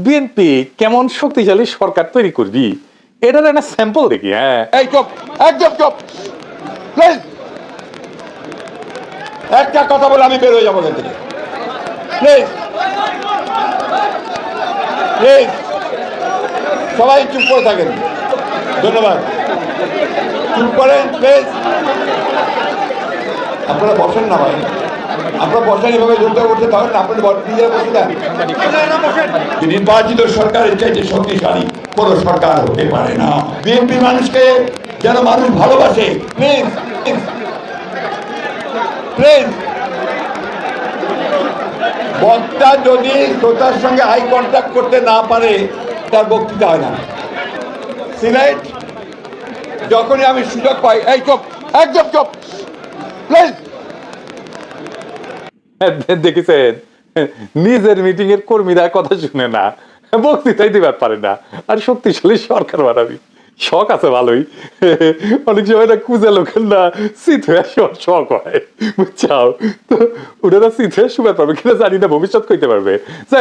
BNP কেমন শক্তিশালী সরকার তৈরি করবি এটার একটা স্যাম্পল দেখি। হ্যাঁ, এই চুপ, একদম চুপ প্লিজ। একটা কথা বলে আমি বের হয়ে যাবো এখান থেকে, প্লিজ প্লিজ। সবাই চুপ করে থাকেন, ধন্যবাদ। চুপ করেন প্লিজ। আপনারা বসেন না ভাই, আপনারা বসেন, এভাবে যুদ্ধ করতে পারেন না, আপনারা নিজেরা বসে দেন। নির্বাচিত সরকারের চাইতে শক্তিশালী কোনো সরকার হতে পারে না। বিএনপি মানুষকে যেন মানুষ ভালোবাসে, প্লিজ প্লিজ। বক্তা যদি শ্রোতার সঙ্গে আই কন্ট্যাক্ট করতে না পারে তার বক্তৃতা হয় না। সিলেট যখনই আমি সুযোগ পাই, এই চুপ, একদম চুপ প্লিজ। দেখেছেন নিজের মিটিং এর কর্মীরা কথা শুনে না, বক্তৃতাই দিবার পারে না, আর শক্তিশালী সরকার বানাবি। শখ আছে ভালোই, অনেক সময় না কুজা লোকের না শীত হয়ে শখ হয়, বুঝছাও তো। ওনারা শীত হয়ে শুবার পারবে কিনা জানি না, ভবিষ্যৎ কইতে পারবে।